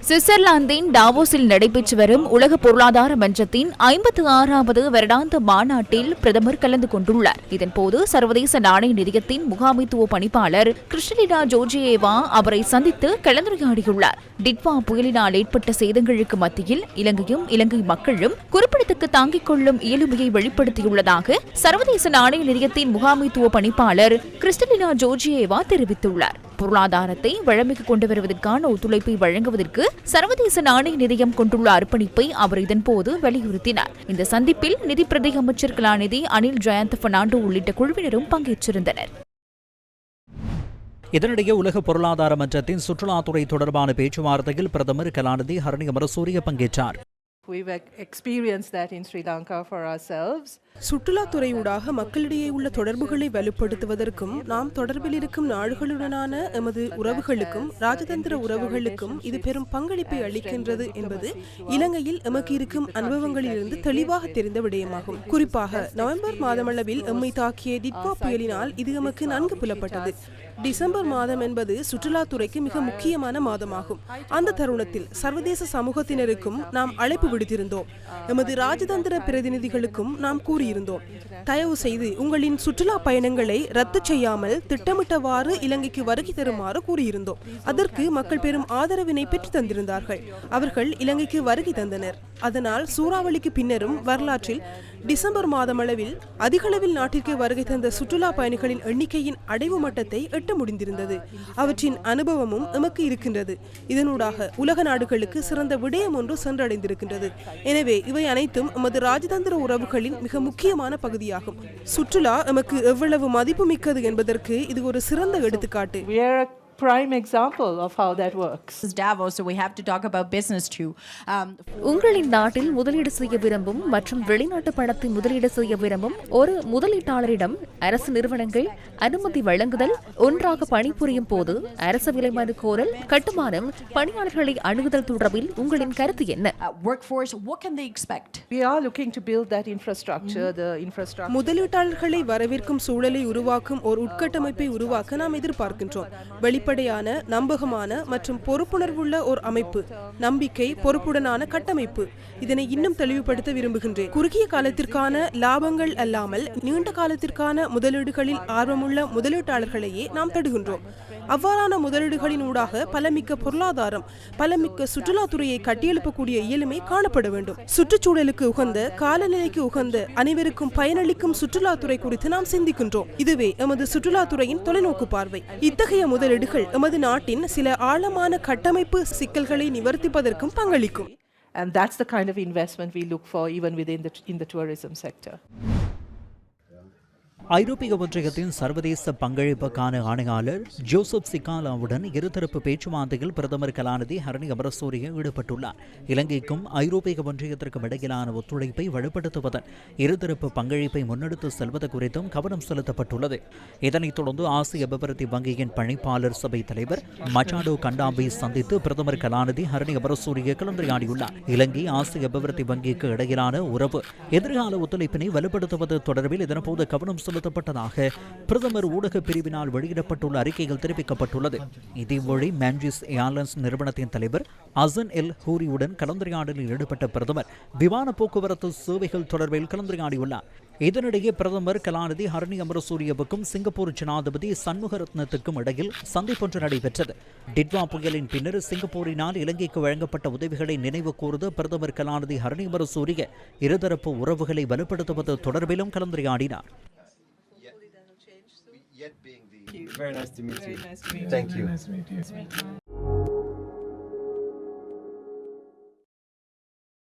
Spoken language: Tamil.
சுவிட்சர்லாந்தின் டாவோஸில் நடைபெற்று வரும் உலக பொருளாதார மன்றத்தின் 56வது வருடாந்த மாநாட்டில் பிரதமர் கலந்து கொண்டுள்ளார். இதன்போது சர்வதேச நாணய நிதியத்தின் முகாமைத்துவ பணிப்பாளர் கிறிஸ்டலினா ஜோர்ஜியேவா அவரை சந்தித்து கலந்துரையாடியுள்ளார். டிட்வா புயலினால் ஏற்பட்ட சேதங்களுக்கு மத்தியில் இலங்கையும் இலங்கை மக்களும் குறிப்பிடத்தக்க தாங்கிக் கொள்ளும் இயலுமையை வெளிப்படுத்தியுள்ளதாக சர்வதேச நாணய நிதியத்தின் முகாமைத்துவ பணிப்பாளர் கிறிஸ்டலினா ஜோர்ஜியேவா தெரிவித்துள்ளார். பொருளாதாரத்தை வழமைக்கு கொண்டு வருவதற்கான ஒத்துழைப்பை வழங்குவதற்கு சர்வதேச நாணய நிதியம் கொண்டுள்ள அர்ப்பணிப்பை அவர் இதன்போது வலியுறுத்தினார். இந்த சந்திப்பில் நிதி பிரதி அமைச்சர் கலாநிதி அனில் ஜெயந்த் பெர்னாண்டோ உள்ளிட்ட குழுவினரும் பங்கேற்றிருந்தனர். இதனிடையே உலக பொருளாதார மன்றத்தின் சுற்றுலாத்துறை தொடர்பான பேச்சுவார்த்தையில் பிரதமர் கலாநிதி ஹரணி அமரசூரிய பங்கேற்றார். சுற்றுலாத்துறையூடாக மக்களிடையே உள்ள தொடர்புகளை வலுப்படுத்துவதற்கும் நாம் தொடர்பில் இருக்கும் நாடுகளுடனான எமது உறவுகளுக்கும் ராஜதந்திர உறவுகளுக்கும் இது பெரும் பங்களிப்பை அளிக்கின்றது என்பது இலங்கையில் எமக்கு இருக்கும் அனுபவங்களிலிருந்து தெளிவாக தெரிந்த விடயமாகும். குறிப்பாக நவம்பர் மாதமளவில் எம்மை தாக்கிய டிட்வா புயலினால் இது எமக்கு நன்கு புலப்பட்டது. டிசம்பர் மாதம் என்பது சுற்றுலாத்துறைக்கு மிக முக்கியமான மாதமாகும். அந்த தருணத்தில் சர்வதேச சமூகத்தினருக்கும் நாம் அழைப்பு விடுத்திருந்தோம். எமது ராஜதந்திர பிரதிநிதிகளுக்கும் நாம் கூறியிருந்தோம், தயவு செய்து உங்களின் சுற்றுலா பயணங்களை ரத்து செய்யாமல் திட்டமிட்டவாறு இலங்கைக்கு வருகை தருமாறு கூறியிருந்தோம். அதற்கு மக்கள் பெரும் ஆதரவினை பெற்று தந்திருந்தார்கள். அவர்கள் இலங்கைக்கு வருகை தந்தனர். அதனால் சூறாவளிக்கு பின்னரும் வரலாற்றில் டிசம்பர் மாதமளவில் அதிகளவில் நாட்டிற்கு வருகை தந்த சுற்றுலா பயணிகளின் எண்ணிக்கையின் அடைவு மட்டத்தை எட்ட முடிந்திருந்தது. அவற்றின் அனுபவமும் எமக்கு இருக்கின்றது. இதனூடாக உலக நாடுகளுக்கு சிறந்த விடயம் ஒன்று சென்றடைந்திருக்கின்றது. எனவே இவை அனைத்தும் எமது ராஜதந்திர உறவுகளின் மிக முக்கியமான பகுதியாகும். சுற்றுலா எமக்கு எவ்வளவு மதிப்புமிக்கது என்பதற்கு இது ஒரு சிறந்த எடுத்துக்காட்டு. Prime example of how that works. Davos, so we have to talk about business too. உங்களின் நாட்டில் முதலீடு செய்ய விரும்பும் மற்றும் வெளிநாட்டு பணத்தை முதலீடு செய்ய விரும்பும் ஒரு முதலீட்டாளரிடம் அரசு நிறுவனங்கள் அனுமதி வழங்குதல், ஒன்றாக பணிபுரியும் போது அரசு விலைமனு கோரல், கட்டுமானம், பணியாளர்களை அணுகுதல் தொடர்பில் உங்களின் கருத்து என்ன? Workforce, what can they expect? We are looking to build that infrastructure, முதலீட்டாளர்களை வரவேற்கும் சூழலை உருவாக்கும் ஒரு உட்கட்டமைப்பை உருவாக்க நாம் எதிர்பார்க்கின்றோம். வெளிப்படையான, நம்பகமான மற்றும் பொறுப்புணர்வுள்ள ஒரு அமைப்பு, நம்பிக்கை, பொறுப்புடனான கட்டமைப்பு. இதனை இன்னும் தெளிவுபடுத்த விரும்புகின்றேன். குறுகிய காலத்திற்கான லாபங்கள் அல்லாமல் நீண்ட காலத்திற்கான முதலீடுகளில் ஆர்வமுள்ள முதலீட்டாளர்களையே நாம் தேடுகின்றோம். அவ்வாறான முதலீடுகளின் ஊடாக பலமிக்க பொருளாதாரம், பலமிக்க சுற்றுலாத்துறையை கட்டியெழுப்பக்கூடிய இயலுமை காணப்பட வேண்டும். சுற்றுச்சூழலுக்கு உகந்த, காலநிலைக்கு உகந்த, அனைவருக்கும் பயனளிக்கும் சுற்றுலாத்துறை குறித்து நாம் சிந்திக்கின்றோம். இதுவே எமது சுற்றுலாத்துறையின் தொலைநோக்கு பார்வை. இத்தகைய முதலீடுகள் எமது நாட்டின் சில ஆழமான கட்டமைப்பு சிக்கல்களை நிவர்த்திப்பதற்கும் பங்களிக்கும். And that's the kind of investment we look for even within the tourism sector. ஐரோப்பிய ஒன்றியத்தின் சர்வதேச பங்களிப்புக்கான ஆணையாளர் ஜோசப் சிகாலாவுடன் இருதரப்பு பேச்சுவார்த்தையில் பிரதமர் கலாநிதி ஹரணி அமரசூரிய ஈடுபட்டுள்ளார். இலங்கைக்கும் ஐரோப்பிய ஒன்றியத்திற்கும் இடையிலான ஒத்துழைப்பை வலுப்படுத்துவதன் இருதரப்பு பங்களிப்பை முன்னெடுத்து செல்வது குறித்தும் கவனம் செலுத்தப்பட்டுள்ளது. இதனைத் தொடர்ந்து ஆசிய அபிவிருத்தி வங்கியின் பணிப்பாளர் சபை தலைவர் மச்சாடோ கண்டாம்பை சந்தித்து பிரதமர் கலாநிதி ஹரணி அமரசூரிய கலந்துரையாடியுள்ளார். இலங்கை ஆசிய அபிவிருத்தி வங்கிக்கு இடையிலான உறவு எதிர்கால ஒத்துழைப்பினை வலுப்படுத்துவது தொடர்பில் இதன்போது கவனம் செலுத்தப்பட்டதாக பிரதமர் ஊடக பிரிவினால் வெளியிடப்பட்டுள்ள அறிக்கையில் தெரிவிக்கப்பட்டுள்ளது. இதேவழி மேன்ஜிஸ் ஏர்லைன்ஸ் நிறுவனத்தின் தலைவர் அசன் எல் ஹூரியுடன் கலந்துரையாடலில் ஈடுபட்ட பிரதமர் விமான போக்குவரத்து சேவைகள் தொடர்பில் கலந்துரையாடியுள்ளார். இதனிடையே பிரதமர் கலாநிதி ஹரணி அமரசூரியவுக்கும் சிங்கப்பூர் ஜனாதிபதி சண்முகரத்னத்துக்கும் இடையில் சந்திப்பொன்று நடைபெற்றது. டிட்வா புயலின் பின்னர் சிங்கப்பூரினால் இலங்கைக்கு வழங்கப்பட்ட உதவிகளை நினைவு கூர்ந்து பிரதமர் கலாநிதி ஹரணி அமரசூரிய இருதரப்பு உறவுகளை வலுப்படுத்துவது தொடர்பிலும் கலந்துரையாடினார். Very nice to meet you. Thank you.